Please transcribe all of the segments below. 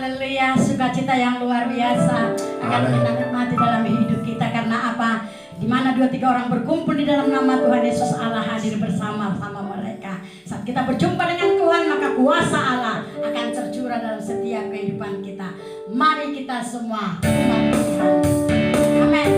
Haleluya, sukacita yang luar biasa akan kita nikmati dalam hidup kita. Karena apa? Di mana 2-3 orang berkumpul di dalam nama Tuhan Yesus, Allah hadir bersama-sama mereka. Saat kita berjumpa dengan Tuhan, maka kuasa Allah akan tercurah dalam setiap kehidupan kita. Mari kita semua nikmati Tuhan. Amin.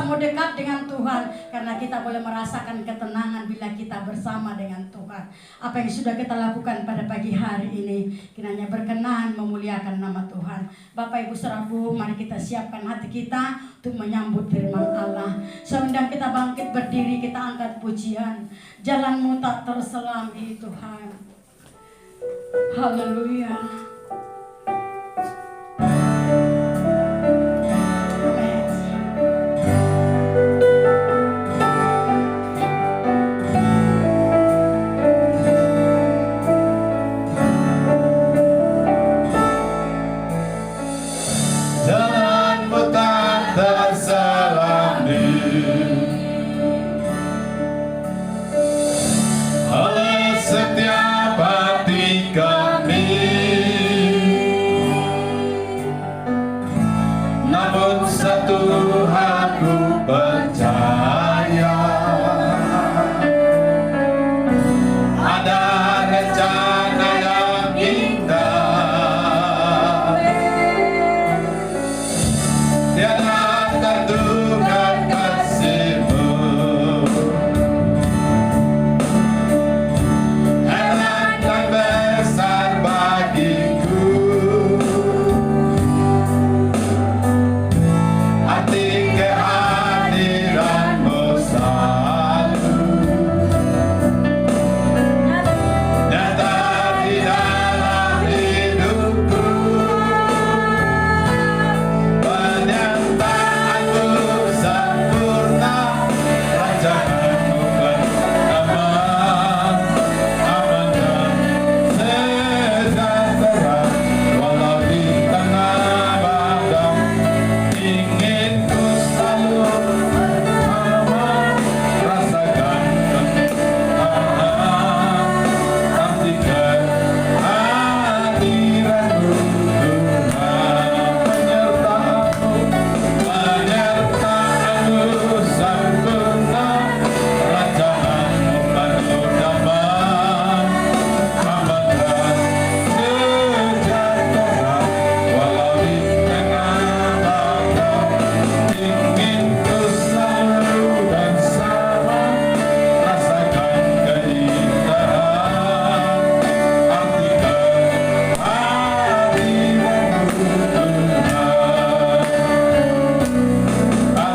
Mau dekat dengan Tuhan karena kita boleh merasakan ketenangan bila kita bersama dengan Tuhan. Apa yang sudah kita lakukan pada pagi hari ini kiranya berkenan memuliakan nama Tuhan. Bapak Ibu Saudaraku, mari kita siapkan hati kita untuk menyambut firman Allah. Seundang kita bangkit berdiri, kita angkat pujian. Jalanmu tak terselami Tuhan. Haleluya. Jalanmu tak tersayang. namun satu aku percaya, ada rencana yang indah, tiada terduga kasih-Mu, enak dan besar bagiku. Arti kehadiran-Mu selalu nyata di dalam hidupku. Penyertaan-Mu sempurna, rancangan-Mu beraman, aman dan sejahtera. Walau di tengah badai, ingin ku selalu aman, rasakan ketenangan. Artikan hadirat-Mu Tuhan, penyertaan-Mu sempurna, rancangan-Mu penuh damai, aman dan sejahtera. Walau di tengah badai, ingin ku selalu dan sama, rasakan keindahan. Artikan hadirat-Mu Tuhan,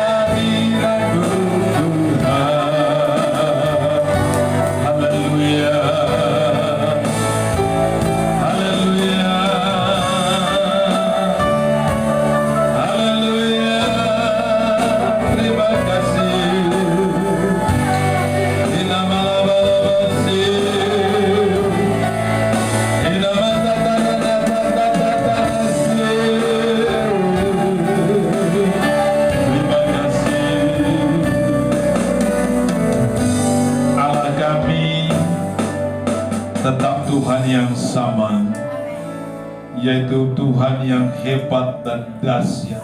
artikan hadirat-Mu Tuhan. Haleluya, haleluya, haleluya. Terima kasih. Di nama Bapa, di nama terima kasih. Allah kami tetap Tuhan yang sama, yaitu Tuhan yang hebat dan dahsyat,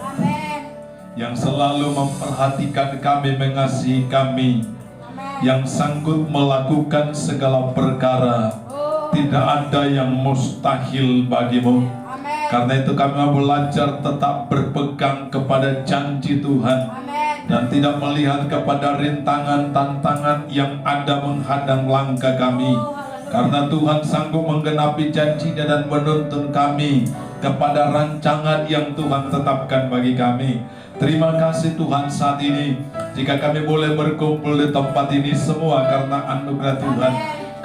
yang selalu memperhatikan kami, mengasihi kami, yang sanggup melakukan segala perkara. Tidak ada yang mustahil bagi-Mu. Karena itu kami mau belajar tetap berpegang kepada janji Tuhan dan tidak melihat kepada rintangan tantangan yang ada menghadang langkah kami. Karena Tuhan sanggup menggenapi janji-Nya dan menuntun kami kepada rancangan yang Tuhan tetapkan bagi kami. Terima kasih Tuhan saat ini, jika kami boleh berkumpul di tempat ini semua karena anugerah Tuhan.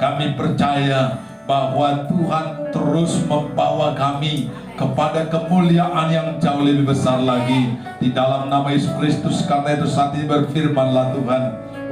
Kami percaya bahwa Tuhan terus membawa kami kepada kemuliaan yang jauh lebih besar lagi di dalam nama Yesus Kristus. Karena itu saat ini berfirmanlah Tuhan,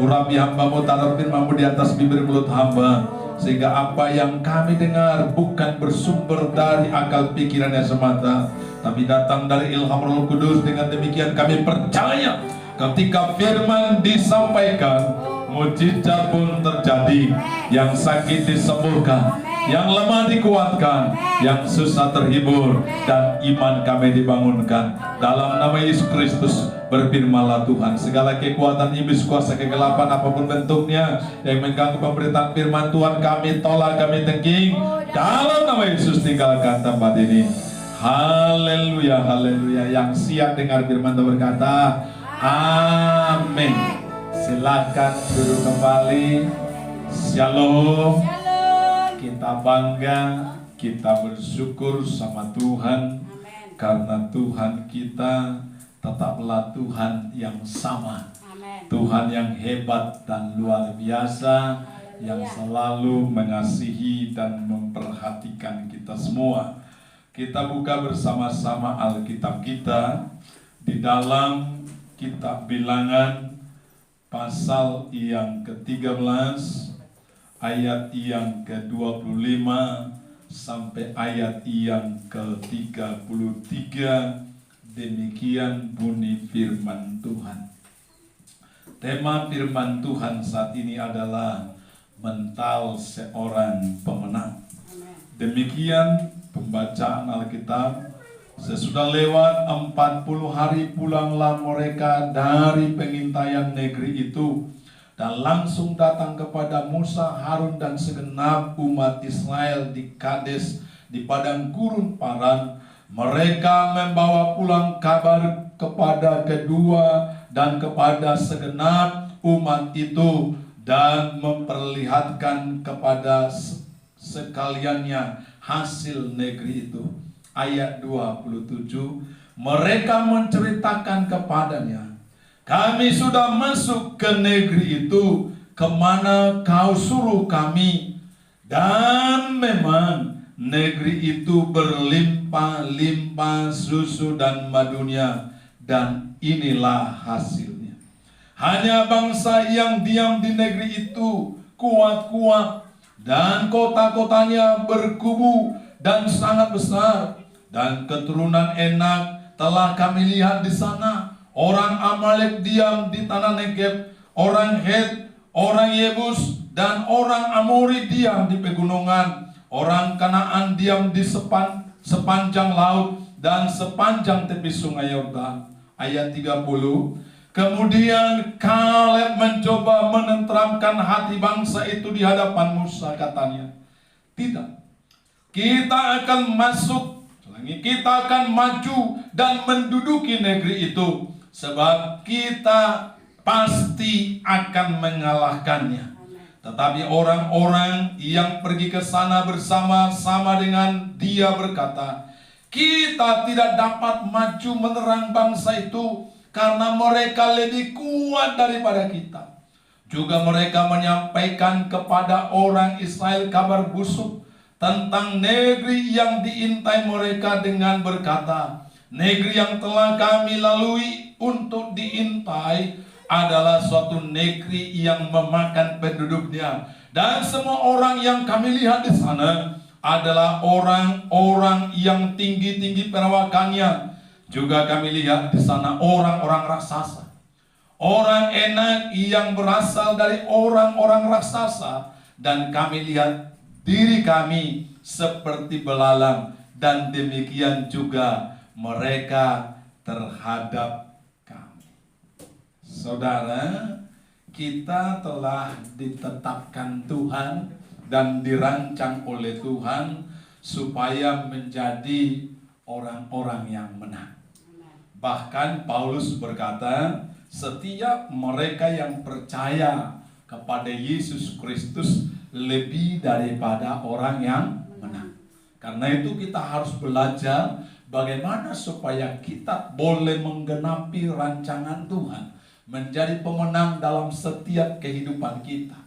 urapi hamba-Mu, taruh firman-Mu di atas bibir mulut hamba, sehingga apa yang kami dengar bukan bersumber dari akal pikirannya semata, tapi datang dari ilham Roh Kudus. Dengan demikian kami percaya ketika firman disampaikan, mujizat pun terjadi, yang sakit disembuhkan, yang lemah dikuatkan, yang susah terhibur, dan iman kami dibangunkan. Dalam nama Yesus Kristus berfirmanlah Tuhan, segala kekuatan iblis, kuasa kegelapan apapun bentuknya yang mengganggu pemberitaan firman Tuhan, kami tolak, kami tengking. Dalam nama Yesus tinggalkan tempat ini. Haleluya, haleluya. Yang siap dengar firman Tuhan berkata amin. Silakan duduk kembali. Shalom. Kita bangga, kita bersyukur sama Tuhan. Karena Tuhan kita tetaplah Tuhan yang sama. Tuhan yang hebat dan luar biasa, yang selalu mengasihi dan memperhatikan kita semua. Kita buka bersama-sama Alkitab kita di dalam kitab Bilangan pasal yang ke-13 ayat yang ke-25 sampai ayat yang ke-33. Demikian bunyi firman Tuhan. Tema firman Tuhan saat ini adalah mental seorang pemenang. Demikian pembacaan Alkitab Sesudah lewat 40 hari pulanglah mereka dari pengintaian negeri itu, dan langsung datang kepada Musa, Harun dan segenap umat Israel di Kades di padang gurun Paran. Mereka membawa pulang kabar kepada kedua dan kepada segenap umat itu, dan memperlihatkan kepada sekaliannya hasil negeri itu. Ayat 27, mereka menceritakan kepadanya, kami sudah masuk ke negeri itu, kemana kau suruh kami, dan memang negeri itu berlimpah-limpah susu dan madunya, dan inilah hasilnya. Hanya bangsa yang diam di negeri itu kuat-kuat, dan kota-kotanya berkubu dan sangat besar. Dan keturunan Enak telah kami lihat di sana. Orang Amalek diam di tanah Negeb, orang Het, orang Yebus, dan orang Amori diam di pegunungan. Orang Kanaan diam di sepanjang laut dan sepanjang tepi sungai Yordan. Ayat 30. Kemudian Kaleb mencoba menenteramkan hati bangsa itu di hadapan Musa, katanya, tidak, kita akan masuk, kita akan maju dan menduduki negeri itu, sebab kita pasti akan mengalahkannya. Tetapi orang-orang yang pergi ke sana bersama-sama dengan dia berkata, kita tidak dapat maju menerang bangsa itu, karena mereka lebih kuat daripada kita. Juga mereka menyampaikan kepada orang Israel kabar busuk tentang negeri yang diintai mereka dengan berkata, negeri yang telah kami lalui untuk diintai adalah suatu negeri yang memakan penduduknya, dan semua orang yang kami lihat di sana adalah orang-orang yang tinggi-tinggi perawakannya. Juga kami lihat di sana orang-orang raksasa, orang Enak yang berasal dari orang-orang raksasa, dan kami lihat diri kami seperti belalang, dan demikian juga mereka terhadap kami. Saudara, kita telah ditetapkan Tuhan dan dirancang oleh Tuhan supaya menjadi orang-orang yang menang. Bahkan Paulus berkata, setiap mereka yang percaya kepada Yesus Kristus lebih daripada orang yang menang. Karena itu kita harus belajar bagaimana supaya kita boleh menggenapi rancangan Tuhan, menjadi pemenang dalam setiap kehidupan kita.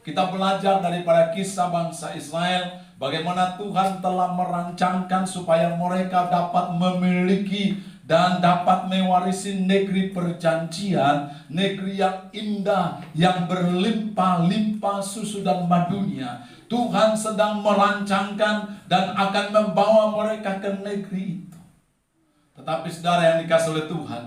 Kita belajar daripada kisah bangsa Israel, bagaimana Tuhan telah merancangkan supaya mereka dapat memiliki dan dapat mewarisi negeri perjanjian, negeri yang indah, yang berlimpah-limpah susu dan madunya. Tuhan sedang merancangkan dan akan membawa mereka ke negeri itu. Tetapi saudara yang dikasihi oleh Tuhan,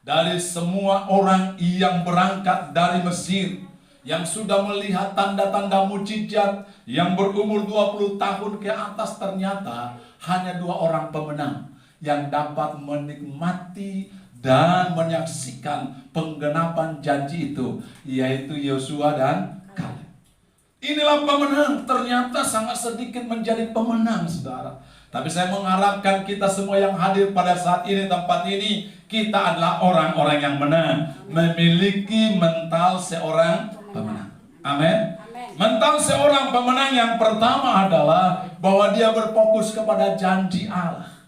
dari semua orang yang berangkat dari Mesir, yang sudah melihat tanda-tanda mujizat, yang berumur 20 tahun ke atas, ternyata hanya 2 orang pemenang yang dapat menikmati dan menyaksikan penggenapan janji itu, yaitu Yosua dan Kaleb. Inilah pemenang, ternyata sangat sedikit menjadi pemenang, saudara. Tapi saya mengharapkan kita semua yang hadir pada saat ini, tempat ini, kita adalah orang-orang yang menang, memiliki mental seorang pemenang. Amin. Mental seorang pemenang yang pertama adalah bahwa dia berfokus kepada janji Allah.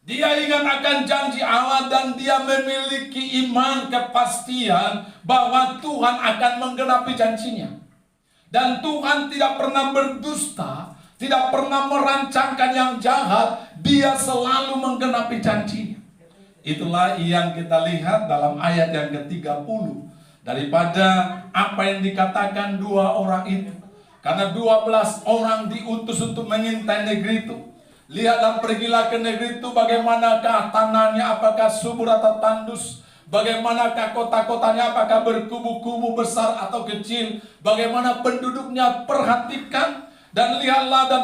Dia ingat akan janji Allah dan dia memiliki iman, kepastian bahwa Tuhan akan menggenapi janjinya. Dan Tuhan tidak pernah berdusta, tidak pernah merancangkan yang jahat, dia selalu menggenapi janjinya. Itulah yang kita lihat dalam ayat yang ke-30. Daripada apa yang dikatakan 2 orang itu. Karena 12 orang diutus untuk mengintai negeri itu. Lihatlah, pergilah ke negeri itu, bagaimanakah tanahnya, apakah subur atau tandus, bagaimanakah kota-kotanya, apakah berkubu-kubu besar atau kecil, bagaimana penduduknya, perhatikan dan lihatlah, dan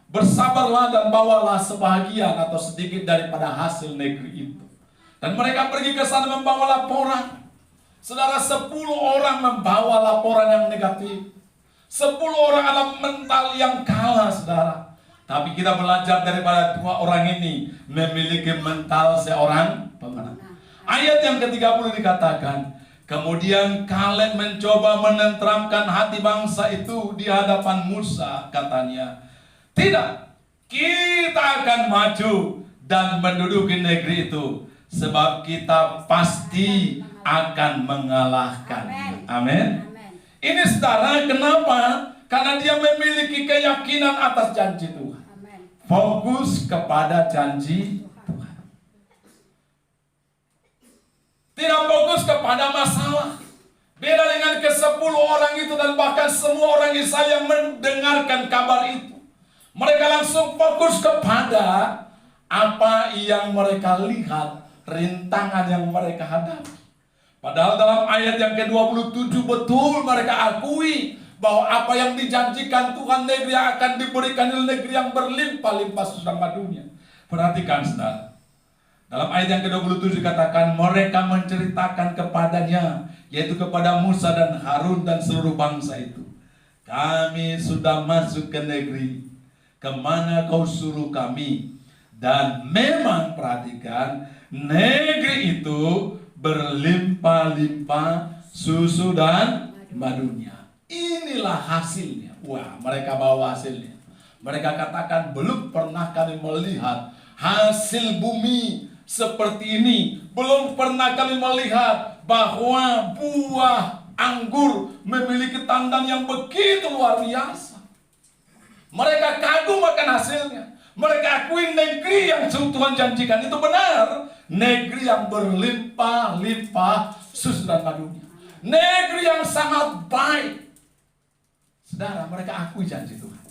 Bersabarlah dan bawalah sebahagian atau sedikit daripada hasil negeri itu. Dan mereka pergi ke sana membawa laporan. Saudara, 10 orang membawa laporan yang negatif. 10 orang alam mental yang kalah, saudara. Tapi kita belajar daripada 2 orang ini memiliki mental seorang pemenang. Ayat yang ke-30 dikatakan, kemudian Kaleb mencoba menenteramkan hati bangsa itu di hadapan Musa, katanya, tidak, kita akan maju dan menduduki negeri itu, sebab kita pasti akan mengalahkan. Amin. Ini saudara, kenapa? Karena dia memiliki keyakinan atas janji Tuhan. Fokus kepada janji Tuhan. Tidak fokus kepada masalah. Beda dengan ke-10 orang itu dan bahkan semua orang Israel yang mendengarkan kabar itu. Mereka langsung fokus kepada apa yang mereka lihat, rintangan yang mereka hadapi. Padahal dalam ayat yang ke-27 betul mereka akui bahwa apa yang dijanjikan Tuhan, negeri yang akan diberikan negeri yang berlimpah-limpah susu dan madunya. Perhatikan saudara. Dalam ayat yang ke-27 dikatakan mereka menceritakan kepadanya, yaitu kepada Musa dan Harun dan seluruh bangsa itu. Kami sudah masuk ke negeri kemana kau suruh kami. Dan memang perhatikan, negeri itu berlimpah-limpah susu dan madunya. Inilah hasilnya. Wah, mereka bawa hasilnya. Mereka katakan belum pernah kami melihat hasil bumi seperti ini. Belum pernah kami melihat bahwa buah anggur memiliki tandan yang begitu luar biasa. Mereka kagum akan hasilnya. Mereka akui negeri yang Tuhan janjikan itu benar. Negeri yang berlimpah-limpah susu dan madunya. Negeri yang sangat baik. Saudara, mereka akui janji Tuhan.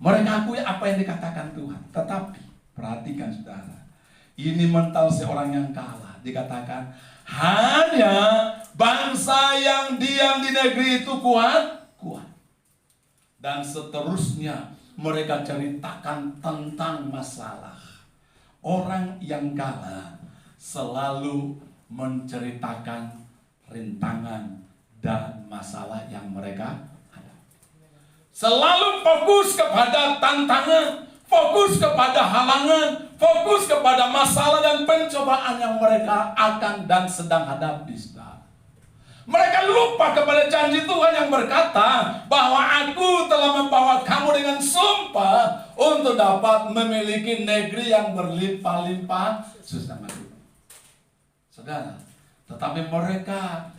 Mereka akui apa yang dikatakan Tuhan. Tetapi, perhatikan saudara. Ini mental seorang yang kalah. Dikatakan, hanya bangsa yang diam di negeri itu kuat. Dan seterusnya mereka ceritakan tentang masalah. Orang yang kalah selalu menceritakan rintangan dan masalah yang mereka hadapi. Selalu fokus kepada tantangan, fokus kepada halangan, fokus kepada masalah dan pencobaan yang mereka akan dan sedang hadapi. Mereka lupa kepada janji Tuhan yang berkata bahwa aku telah membawa kamu dengan sumpah untuk dapat memiliki negeri yang berlimpah-limpah susu dan madu. Saudara, tetapi mereka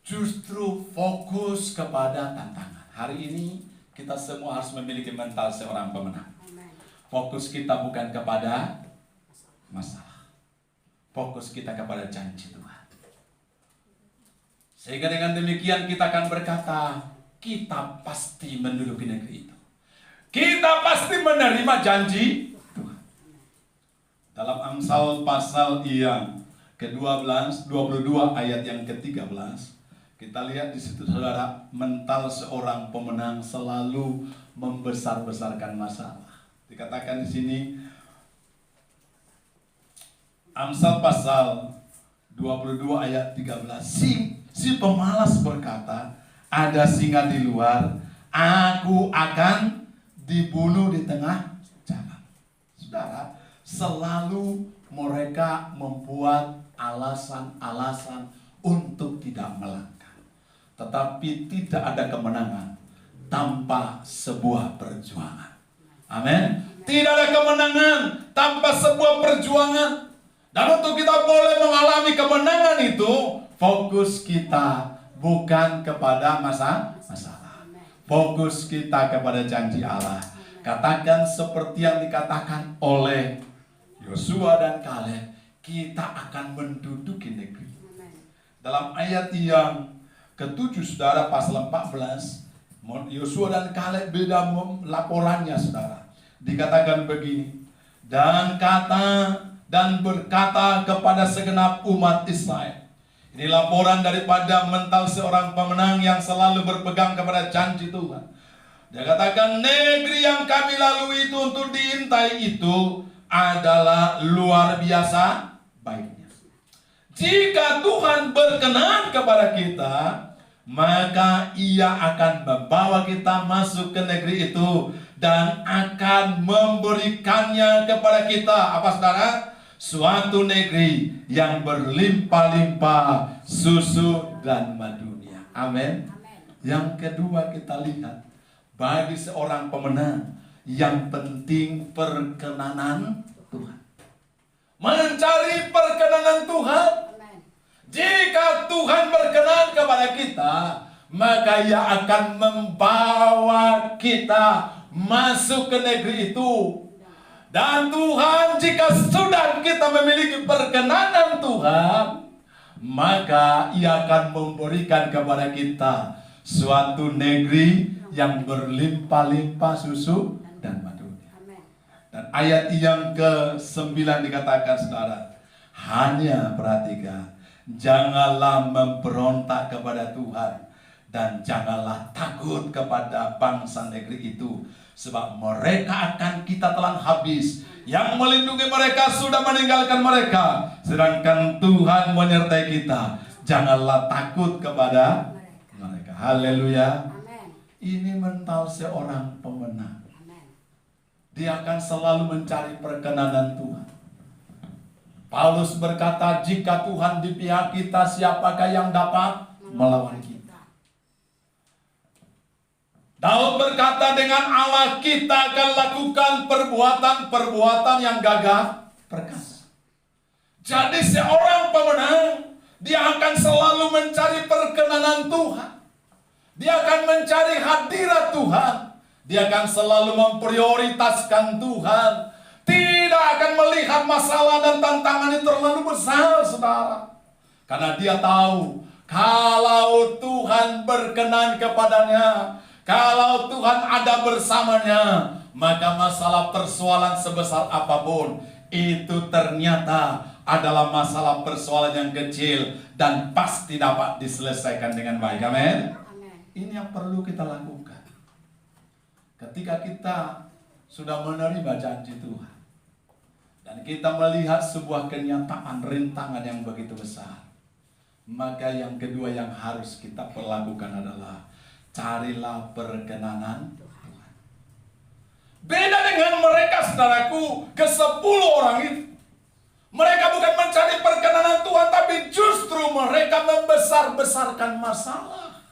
justru fokus kepada tantangan. Hari ini kita semua harus memiliki mental seorang pemenang. Fokus kita bukan kepada masalah. Fokus kita kepada janji Tuhan. Sehingga dengan demikian kita akan berkata, kita pasti menduduki negeri itu. Kita pasti menerima janji Tuhan. Dalam Amsal pasal yang ke-12, 22 ayat yang ke-13, kita lihat di situ saudara, mental seorang pemenang selalu membesar-besarkan masalah. Dikatakan di sini, Amsal pasal 22 ayat 13, si pemalas berkata, ada singa di luar, aku akan dibunuh di tengah jalan. Saudara, selalu mereka membuat alasan-alasan untuk tidak melangkah. Tetapi tidak ada kemenangan tanpa sebuah perjuangan. Amin. Tidak ada kemenangan tanpa sebuah perjuangan. Dan untuk kita boleh mengalami kemenangan itu, fokus kita bukan kepada masalah. Fokus kita kepada janji Allah. Katakan seperti yang dikatakan oleh Yosua dan Kaleb, kita akan menduduki negeri. Dalam ayat yang ke-7 saudara, pasal 14, Yosua dan Kaleb beda laporannya saudara. Dikatakan begini, dan berkata kepada segenap umat Israel. Ini laporan daripada mental seorang pemenang yang selalu berpegang kepada janji Tuhan. Dia katakan negeri yang kami lalui itu untuk diintai itu adalah luar biasa baiknya. Jika Tuhan berkenan kepada kita, maka Ia akan membawa kita masuk ke negeri itu dan akan memberikannya kepada kita. Apa saudara? Suatu negeri yang berlimpah-limpah susu dan madunya. Amin. Yang kedua kita lihat, bagi seorang pemenang yang penting perkenanan Tuhan. Mencari perkenanan Tuhan. Jika Tuhan berkenan kepada kita, maka Ia akan membawa kita masuk ke negeri itu. Dan Tuhan, jika sudah kita memiliki perkenanan Tuhan, maka Ia akan memberikan kepada kita suatu negeri yang berlimpah-limpah susu dan madunya. Dan ayat yang ke-9 dikatakan, saudara, hanya perhatikan, janganlah memberontak kepada Tuhan dan janganlah takut kepada bangsa negeri itu, sebab mereka akan kita telan habis. Yang melindungi mereka sudah meninggalkan mereka, sedangkan Tuhan menyertai kita. Janganlah takut kepada mereka. Haleluya. Ini mental seorang pemenang. Dia akan selalu mencari perkenanan Tuhan. Paulus berkata, jika Tuhan di pihak kita, siapakah yang dapat melawan kita? Daud berkata, dengan Allah kita akan lakukan perbuatan-perbuatan yang gagah perkasa. Jadi seorang pemenang, dia akan selalu mencari perkenanan Tuhan. Dia akan mencari hadirat Tuhan. Dia akan selalu memprioritaskan Tuhan. Tidak akan melihat masalah dan tantangan itu terlalu besar, saudara. Karena dia tahu, kalau Tuhan berkenan kepadanya, kalau Tuhan ada bersamanya, maka masalah persoalan sebesar apapun, itu ternyata adalah masalah persoalan yang kecil dan pasti dapat diselesaikan dengan baik. Amin. Ini yang perlu kita lakukan. Ketika kita sudah menerima janji Tuhan, dan kita melihat sebuah kenyataan rintangan yang begitu besar, maka yang kedua yang harus kita perlakukan adalah carilah perkenanan Tuhan. Beda dengan mereka, saudaraku, ke-10 orang itu. Mereka bukan mencari perkenanan Tuhan, tapi justru mereka membesar-besarkan masalah.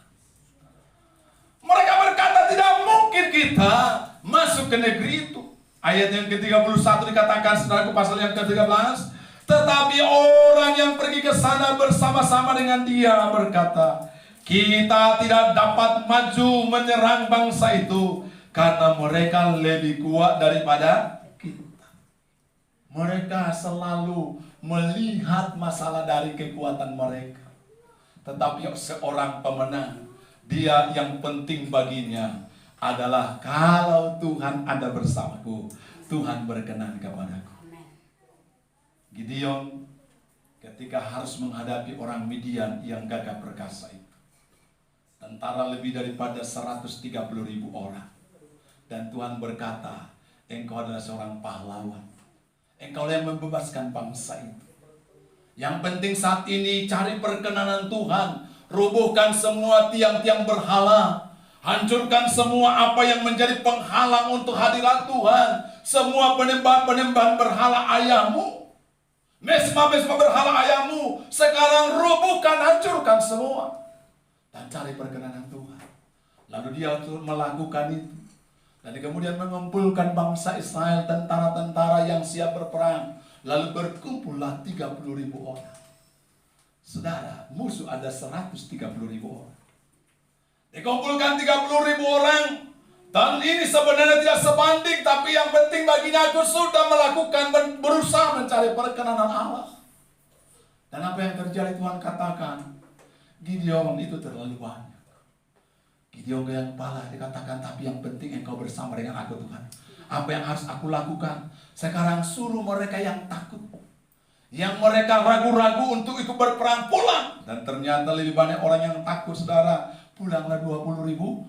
Mereka berkata, tidak mungkin kita masuk ke negeri itu. Ayat yang ke-31 dikatakan, saudaraku, pasal yang ke-13, tetapi orang yang pergi ke sana bersama-sama dengan dia berkata, kita tidak dapat maju menyerang bangsa itu karena mereka lebih kuat daripada kita. Mereka selalu melihat masalah dari kekuatan mereka. Tetapi seorang pemenang, dia yang penting baginya adalah kalau Tuhan ada bersamaku, Tuhan berkenan kepadaku. Gideon ketika harus menghadapi orang Midian yang gagah perkasa itu, tentara lebih daripada 130.000 orang, dan Tuhan berkata, engkau adalah seorang pahlawan, engkau yang membebaskan bangsa itu. Yang penting saat ini cari perkenanan Tuhan. Rubuhkan semua tiang-tiang berhala. Hancurkan semua apa yang menjadi penghalang untuk hadirat Tuhan. Semua penyembahan-penyembahan berhala ayahmu, mesbah-mesbah berhala ayahmu, sekarang rubuhkan, hancurkan semua. Dan cari perkenanan Tuhan. Lalu dia melakukan itu. Dan kemudian mengumpulkan bangsa Israel, tentara-tentara yang siap berperang. Lalu berkumpullah 30.000 orang. Saudara, musuh ada 130.000 orang. Dikumpulkan 30.000 orang. Dan ini sebenarnya tidak sebanding, tapi yang penting baginya aku sudah melakukan, berusaha mencari perkenanan Allah. Dan apa yang terjadi Tuhan katakan, Gideon itu terlalu banyak. Gideon yang kepala dikatakan, tapi yang penting engkau bersama dengan aku Tuhan. Apa yang harus aku lakukan? Sekarang suruh mereka yang takut, yang mereka ragu-ragu untuk ikut berperang pulang. Dan ternyata lebih banyak orang yang takut, saudara. Pulanglah 20.000 orang.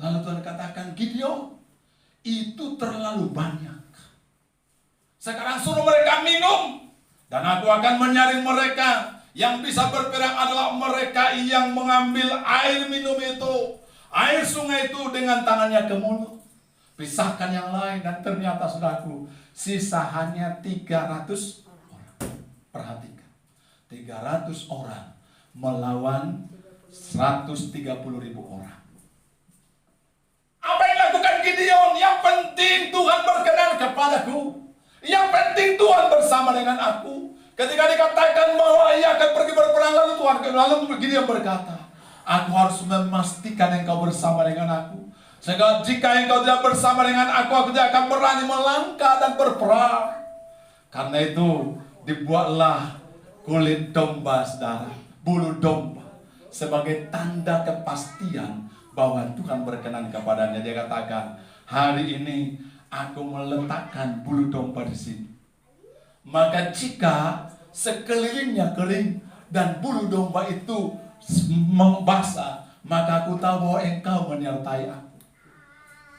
Lalu Tuhan katakan, Gideon, itu terlalu banyak. Sekarang suruh mereka minum, dan aku akan menyaring mereka. Yang bisa berperang adalah mereka yang mengambil air minum itu, air sungai itu dengan tangannya ke mulut. Pisahkan yang lain, dan ternyata saudaraku, sisa hanya 300 orang. Perhatikan, 300 orang melawan 130.000 orang. Apa yang dilakukan Gideon? Yang penting Tuhan berkenan kepadaku. Yang penting Tuhan bersama dengan aku. Ketika dikatakan bahwa ia akan pergi berperang, lalu Gideon berkata, aku harus memastikan engkau bersama dengan aku. Sehingga jika engkau tidak bersama dengan aku tidak akan berani melangkah dan berperang. Karena itu dibuatlah kulit domba, saudara, bulu domba, sebagai tanda kepastian bahwa Tuhan berkenan kepadanya. Dia katakan, hari ini aku meletakkan bulu domba di sini. Maka jika sekelilingnya kering dan bulu domba itu membasah, maka aku tahu bahwa engkau menyertai aku.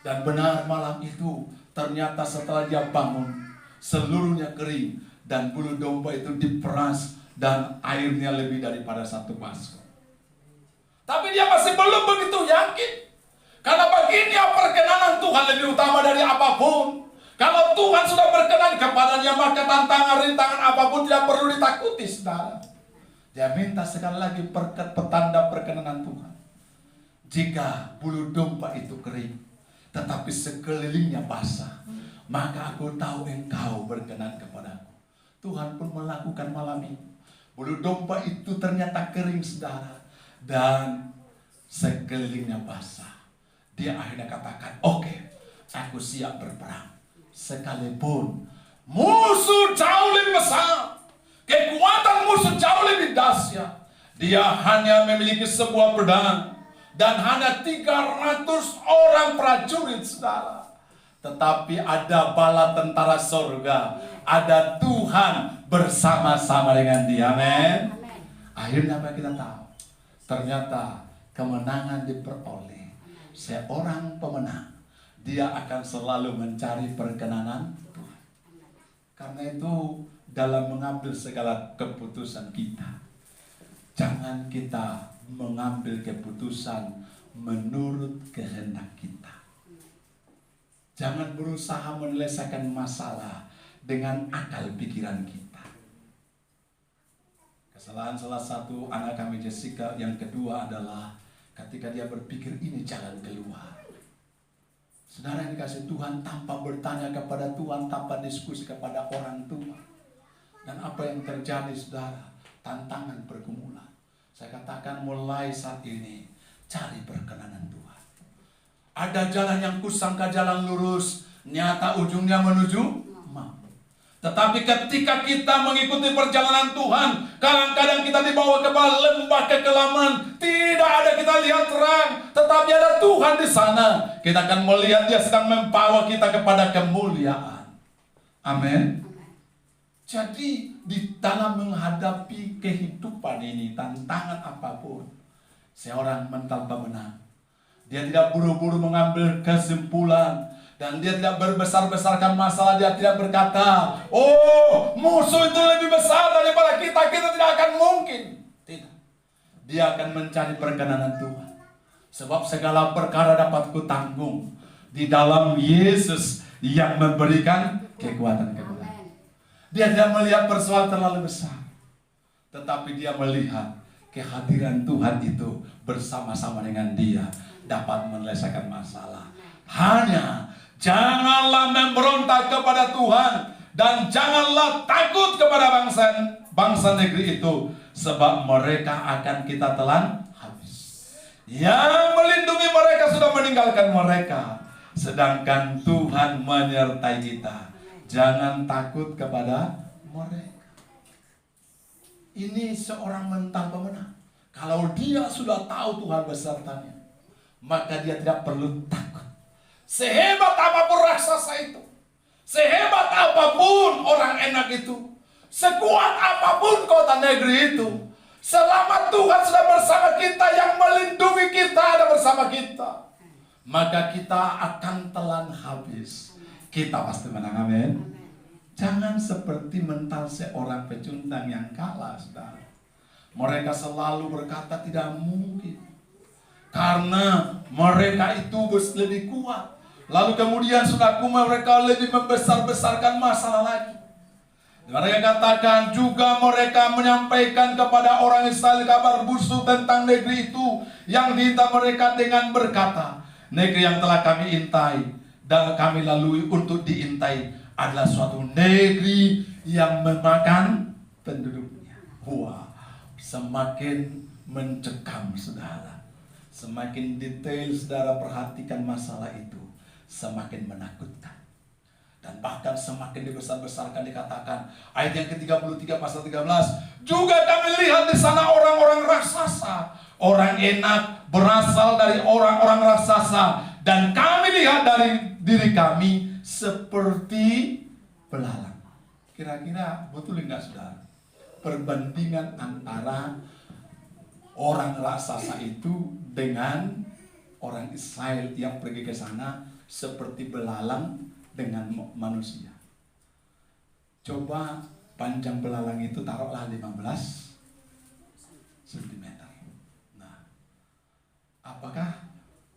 Dan benar, malam itu ternyata setelah dia bangun, seluruhnya kering dan bulu domba itu diperas dan airnya lebih daripada 1 baskom. Tapi dia masih belum begitu yakin. Karena bagi dia perkenanan Tuhan lebih utama dari apapun. Kalau Tuhan sudah berkenan kepadanya, maka tantangan rintangan apapun tidak perlu ditakuti, saudara. Dia minta sekali lagi petanda perkenanan Tuhan. Jika bulu domba itu kering, tetapi sekelilingnya basah, maka aku tahu engkau berkenan kepadaku. Tuhan pun melakukan malam ini. Bulu domba itu ternyata kering, saudara, dan sekelilingnya basah. Dia akhirnya katakan, oke, aku siap berperang. Sekalipun musuh jauh lebih besar, kekuatan musuh jauh lebih dahsyat, dia hanya memiliki sebuah pedang dan hanya 300 orang prajurit, saudara. Tetapi ada bala tentara surga, ada Tuhan bersama-sama dengan dia. Amin. Akhirnya apa kita tahu? Ternyata kemenangan diperoleh seorang pemenang. Dia akan selalu mencari perkenanan Tuhan. Karena itu dalam mengambil segala keputusan kita, jangan kita mengambil keputusan menurut kehendak kita. Jangan berusaha menyelesaikan masalah dengan akal pikiran kita. Kesalahan salah satu anak kami, Jessica, yang kedua adalah ketika dia berpikir ini jalan keluar. Saudara yang dikasih Tuhan, tanpa bertanya kepada Tuhan, tanpa diskusi kepada orang tua. Dan apa yang terjadi, saudara? Tantangan pergumulan. Saya katakan mulai saat ini, cari perkenanan Tuhan. Ada jalan yang kusangka jalan lurus, nyata ujungnya menuju maut. Tetapi ketika kita mengikuti perjalanan Tuhan, kadang-kadang kita dibawa ke lembah kekelaman, tidak ada kita lihat terang, tetapi ada Tuhan di sana. Kita akan melihat dia sedang membawa kita kepada kemuliaan. Amin. Jadi di dalam menghadapi kehidupan ini, tantangan apapun, seorang mental pemenang, dia tidak buru-buru mengambil kesimpulan. Dan dia tidak berbesar-besarkan masalah. Dia tidak berkata, oh, musuh itu lebih besar daripada kita tidak akan mungkin. Tidak. Dia akan mencari perkenanan Tuhan. Sebab segala perkara dapat kutanggung di dalam Yesus yang memberikan kekuatan kepada. Dia tidak melihat persoalan terlalu besar, tetapi dia melihat kehadiran Tuhan itu bersama-sama dengan dia dapat menyelesaikan masalah. Hanya janganlah memberontak kepada Tuhan dan janganlah takut kepada bangsa negeri itu, sebab mereka akan kita telan habis. Yang melindungi mereka sudah meninggalkan mereka, sedangkan Tuhan menyertai kita. Jangan takut kepada mereka. Ini seorang mental pemenang. Kalau dia sudah tahu Tuhan besertanya, maka dia tidak perlu takut. Sehebat apapun raksasa itu, sehebat apapun orang enak itu, sekuat apapun kota negeri itu, selama Tuhan sudah bersama kita, yang melindungi kita ada bersama kita, maka kita akan telan habis. Kita pasti menang, amin. Jangan seperti mental seorang pecundang yang kalah, saudara. Mereka selalu berkata tidak mungkin, karena mereka itu lebih kuat. Lalu kemudian saudaraku, mereka lebih membesar-besarkan masalah lagi. Mereka katakan juga, mereka menyampaikan kepada orang Israel kabar busuk tentang negeri itu yang diintai mereka dengan berkata, negeri yang telah kami intai dan kami lalui untuk diintai adalah suatu negeri yang memakan penduduknya. Wah, semakin mencekam, saudara. Semakin detail saudara perhatikan masalah itu, semakin menakutkan. Dan bahkan semakin dibesar-besarkan, dikatakan ayat yang ke-33 pasal 13, juga kami lihat di sana orang-orang raksasa, orang enak berasal dari orang-orang raksasa, dan kami lihat dari diri kami seperti belalang. Kira-kira betul enggak, saudara? Perbandingan antara orang raksasa itu dengan orang Israel yang pergi ke sana seperti belalang dengan manusia. Coba panjang belalang itu taruhlah 15 cm. Nah, apakah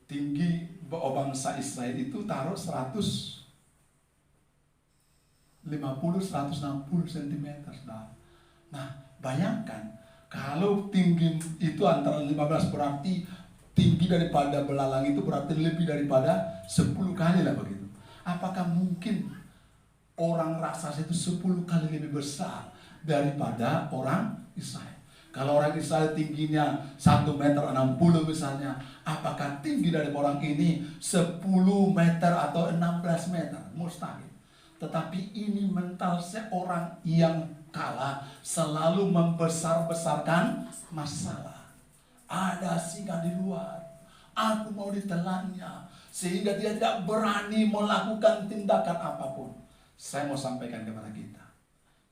tinggi bangsa Israel itu taruh 150-160 cm. Nah, bayangkan kalau tinggi itu antara 15, berarti tinggi daripada belalang itu berarti lebih daripada 10 kali lah begitu. Apakah mungkin orang raksasa itu 10 kali lebih besar daripada orang Israel? Kalau orang Israel tingginya 1,60 meter misalnya, apakah tinggi dari orang ini 10 meter atau 16 meter? Mustahil. Tetapi ini mental seorang yang kalah selalu membesar-besarkan masalah. Ada singa di luar, aku mau ditelannya, sehingga dia tidak berani melakukan tindakan apapun. Saya mau sampaikan kepada kita,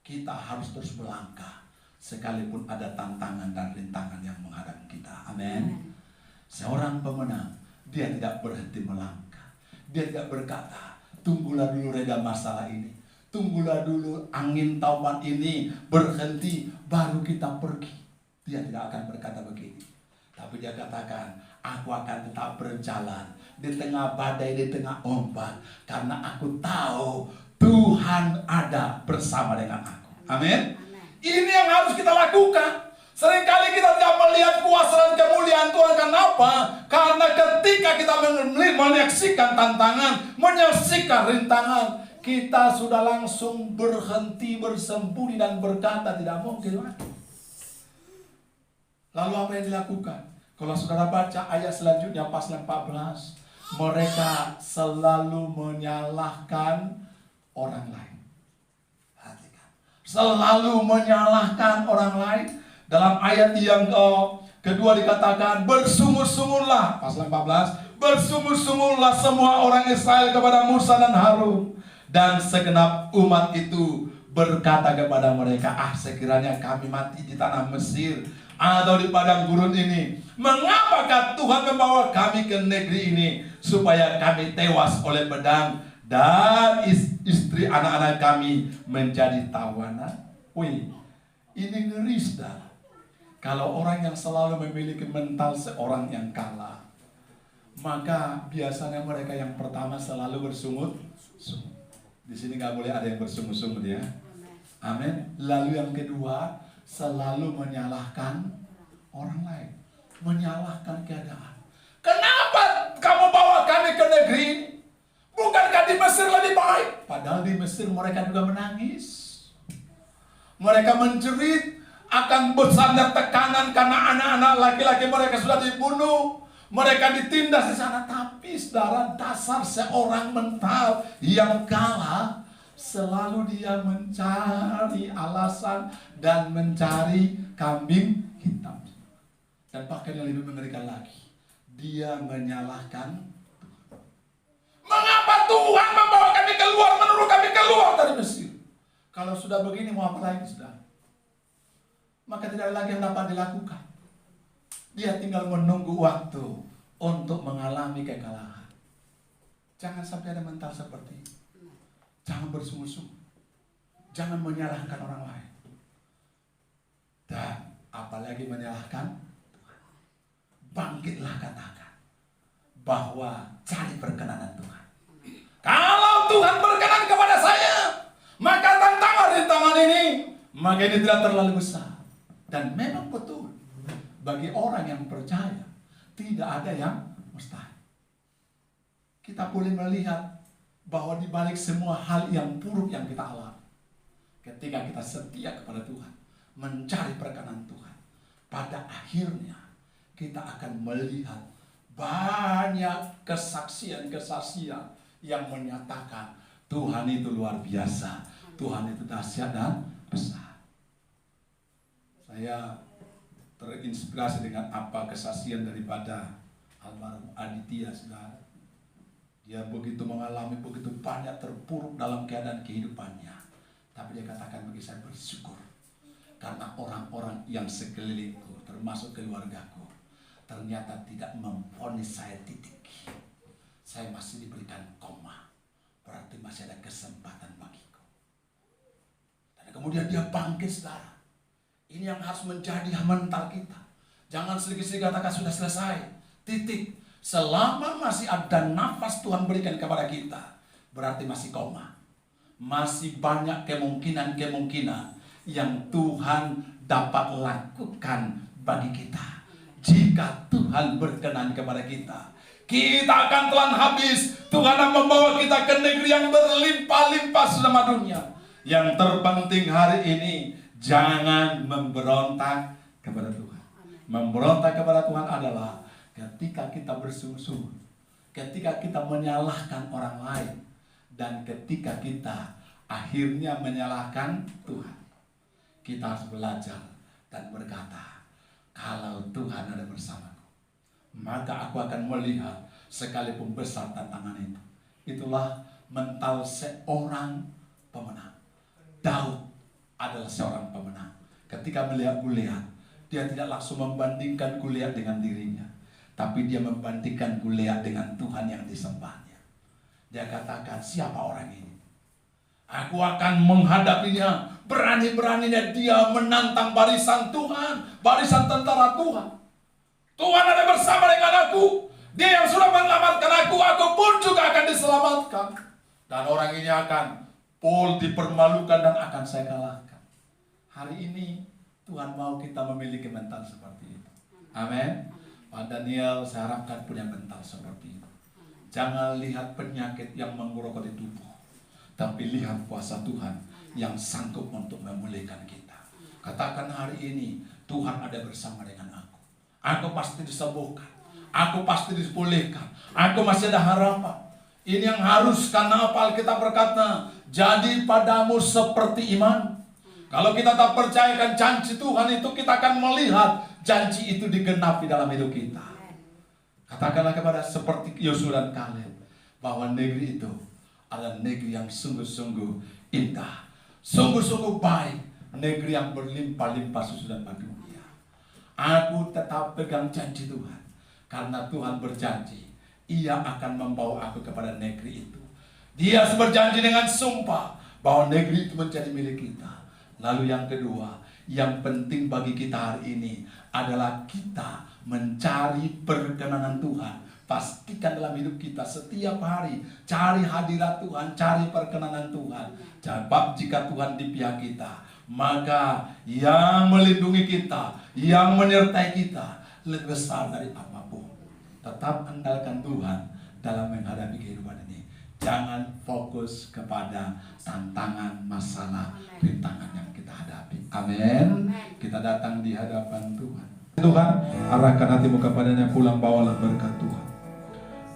kita harus terus melangkah sekalipun ada tantangan dan rintangan yang menghadapi kita. Amin. Seorang pemenang, dia tidak berhenti melangkah. Dia tidak berkata, tunggulah dulu reda masalah ini, tunggulah dulu angin tauan ini berhenti baru kita pergi. Dia tidak akan berkata begini, tapi dia katakan, aku akan tetap berjalan di tengah badai, di tengah ombak, karena aku tahu Tuhan ada bersama dengan aku. Amin. Ini yang harus kita lakukan. Seringkali kita tidak melihat kuasa dan kemuliaan Tuhan. Kenapa? Karena ketika kita menyaksikan tantangan, menyaksikan rintangan, kita sudah langsung berhenti, bersembunyi dan berkata tidak mungkin lagi. Lalu apa yang dilakukan? Kalau saudara baca ayat selanjutnya pasal 14, mereka selalu menyalahkan orang lain. Perhatikan. Selalu menyalahkan orang lain. Dalam ayat yang kedua dikatakan, bersungur-sungurlah, pasal 14, bersungur-sungurlah semua orang Israel kepada Musa dan Harun. Dan segenap umat itu berkata kepada mereka, sekiranya kami mati di tanah Mesir atau di padang gurun ini, mengapakah Tuhan membawa kami ke negeri ini supaya kami tewas oleh pedang dan istri anak-anak kami menjadi tawanan? Wih, ini ngeri, saudara. Kalau orang yang selalu memiliki mental seorang yang kalah, maka biasanya mereka yang pertama selalu bersungut-sungut. Di sini nggak boleh ada yang bersungut-sungut, ya. Amin. Lalu yang kedua, selalu menyalahkan orang lain, menyalahkan keadaan. Kenapa kamu bawa kami ke negeri ini? Bukankah di Mesir lebih baik? Padahal di Mesir mereka juga menangis. Mereka menjerit akan besarnya tekanan karena anak-anak laki-laki mereka sudah dibunuh, mereka ditindas di sana. Tapi saudara, dasar seorang mental yang kalah, selalu dia mencari alasan dan mencari kambing hitam. Dan bahkan yang lebih mengerikan lagi, dia menyalahkan, mengapa Tuhan membawa kami keluar, menuruh kami keluar dari Mesir? Kalau sudah begini mau apa lagi, saudara? Maka tidak ada lagi yang dapat dilakukan. Dia tinggal menunggu waktu untuk mengalami kekalahan. Jangan sampai ada mental seperti itu. Jangan bersungguh-sungguh. Jangan menyalahkan orang lain. Dan apalagi menyalahkan Tuhan. Bangkitlah, katakan bahwa cari perkenanan Tuhan. Kalau Tuhan berkenan kepada saya, maka tantangan ini, maka ini tidak terlalu besar. Dan memang betul, bagi orang yang percaya, tidak ada yang mustahil. Kita boleh melihat bahwa di balik semua hal yang buruk yang kita alami, ketika kita setia kepada Tuhan, mencari perkenan Tuhan, pada akhirnya kita akan melihat banyak kesaksian-kesaksian yang menyatakan Tuhan itu luar biasa, Tuhan itu dahsyat dan besar. Saya terinspirasi dengan apa kesaksian daripada almarhum Aditya, saudara. Dia begitu mengalami begitu banyak terpuruk dalam keadaan kehidupannya. Tapi dia katakan, bagi saya bersyukur karena orang-orang yang sekelilingku, termasuk keluargaku, ternyata tidak memvonis saya titik. Saya masih diberikan koma. Berarti masih ada kesempatan bagiku. Dan kemudian dia bangkit, saudara. Ini yang harus menjadi mental kita. Jangan sedikit-sedikit katakan sudah selesai. Titik. Selama masih ada nafas Tuhan berikan kepada kita, berarti masih koma. Masih banyak kemungkinan-kemungkinan yang Tuhan dapat lakukan bagi kita. Jika Tuhan berkenan kepada kita, kita akan telan habis. Tuhan akan membawa kita ke negeri yang berlimpah-limpah selama dunia. Yang terpenting hari ini, jangan memberontak kepada Tuhan. Memberontak kepada Tuhan adalah ketika kita bersungguh-sungguh, ketika kita menyalahkan orang lain, dan ketika kita akhirnya menyalahkan Tuhan. Kita harus belajar dan berkata, kalau Tuhan ada bersamaku, maka aku akan melihat sekalipun besar tantangan itu. Itulah mental seorang pemenang. Daud adalah seorang pemenang. Ketika melihat Goliat, dia tidak langsung membandingkan Goliat dengan dirinya, tapi dia membandingkan Goliat dengan Tuhan yang disembahnya. Dia katakan, siapa orang ini? Aku akan menghadapinya. Berani-beraninya dia menantang barisan Tuhan, barisan tentara Tuhan. Tuhan ada bersama dengan aku. Dia yang sudah menyelamatkan aku pun juga akan diselamatkan. Dan orang ini akan dipermalukan dan akan saya kalahkan. Hari ini Tuhan mau kita memiliki mental seperti itu. Amin. Pak Daniel, saya harapkan punya mental seperti itu. Jangan lihat penyakit yang menggerogoti tubuh, tapi lihat kuasa Tuhan yang sanggup untuk memulihkan kita. Katakan hari ini, Tuhan ada bersama dengan aku. Aku pasti disembuhkan. Aku pasti dipulihkan. Aku masih ada harapan. Ini yang harus, karena apa Alkitab berkata, jadi padamu seperti iman. Kalau kita tak percayakan janji Tuhan itu, kita akan melihat janji itu digenapi dalam hidup kita. Katakanlah kepada seperti Yosua dan Kaleb, bahwa negeri itu adalah negeri yang sungguh-sungguh indah, sungguh-sungguh baik, negeri yang berlimpah-limpah susu dan madunya. Aku tetap pegang janji Tuhan, karena Tuhan berjanji, Ia akan membawa aku kepada negeri itu. Dia berjanji dengan sumpah bahwa negeri itu menjadi milik kita. Lalu yang kedua, yang penting bagi kita hari ini adalah kita mencari perkenanan Tuhan. Pastikan dalam hidup kita setiap hari cari hadirat Tuhan, cari perkenanan Tuhan. Sebab jika Tuhan di pihak kita, maka yang melindungi kita, yang menyertai kita lebih besar dari apapun. Tetap andalkan Tuhan dalam menghadapi kehidupan ini. Jangan fokus kepada tantangan, masalah, rintangan yang kita hadapi. Amin. Kita datang di hadapan Tuhan. Tuhan, arahkan hatimu kepadanya, pulang bawalah berkat Tuhan.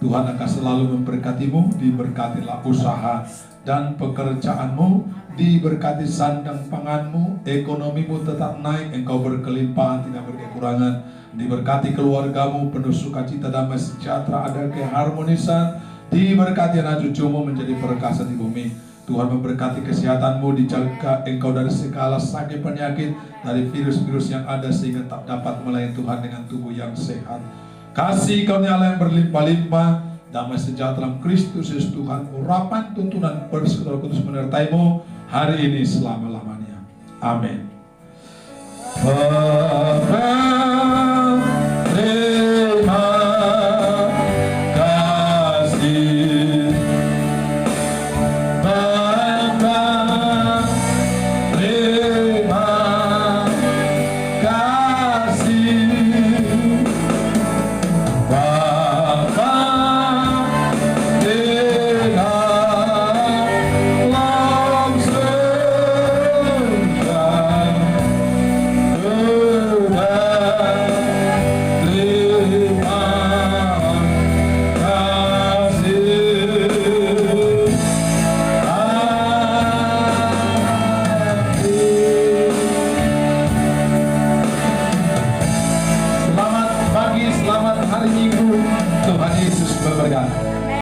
Tuhan akan selalu memberkatimu, diberkatilah usaha dan pekerjaanmu, diberkati sandang panganmu, ekonomimu tetap naik, engkau berkelimpahan, tidak berkekurangan, diberkati keluargamu, penuh sukacita, damai sejahtera, ada keharmonisan, diberkati anak cucumu menjadi perkasa di bumi. Tuhan memberkati kesehatanmu, dijaga engkau dari segala sakit penyakit, dari virus-virus yang ada, sehingga tak dapat melayani Tuhan dengan tubuh yang sehat. Kasih karunia Allah yang berlimpah-limpah, damai sejahtera Kristus Yesus Tuhan, urapan tuntunan persekutuan kudus menyertai-Mu hari ini selama-lamanya. Amin. Terima kasih, Bapa, terima kasih, Bapa, dengan langsungkan selamat pagi, selamat hari Minggu. Tuhan Yesus memberkati.